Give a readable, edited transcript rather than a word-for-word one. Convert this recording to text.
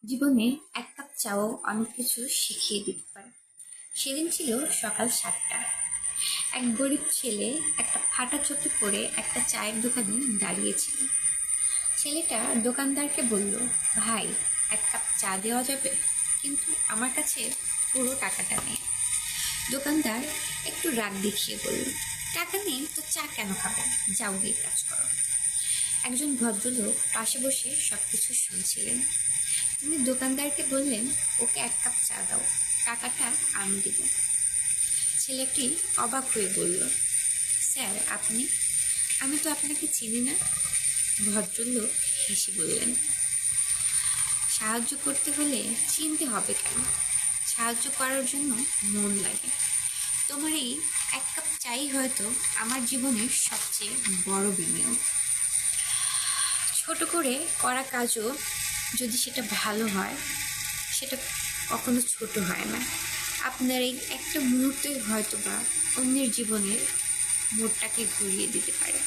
জীবনে এক কাপ চাও অনেক কিছু শিখিয়ে দিতে পারে। সেদিন ছিল সকাল 7টা। এক গরিব ছেলে একটা ফাটা চোখে পরে একটা চায়ের দোকানে দাঁড়িয়েছিল। ছেলেটা দোকানদারকে বলল, ভাই, এক কাপ চা দেওয়া যাবে? কিন্তু আমার কাছে পুরো টাকাটা নেই। দোকানদার একটু রাগ দেখিয়ে বলল, টাকা নেই তো চা কেন খাবো, যাও গিয়ে কাজ করো। একজন ভদ্রলোক পাশে বসে সবকিছু শুনছিলেন। তিনি দোকানদারকে বললেন, ওকে এক কাপ চা দাও, টাকাটা আমি দেব। ছেলেটি অবাক হয়ে বলল, স্যার আপনি? আমি তো আপনাকে চিনি না। ভদ্রলোক হেসে বললেন, সাহায্য করতে হলে চিনতে হবে কেন? সাহায্য করার জন্য মন লাগে। তোমার এই এক কাপ চাই হয়তো আমার জীবনের সবচেয়ে বড় বিনিয়োগ। ছোট করে করা কাজও যদি সেটা ভালো হয়, সেটা কখনো ছোট হয় না। আপনার এই একটা মুহূর্তে হয়তো বা অন্যের জীবনের মোড়টাকে ঘুরিয়ে দিতে পারে।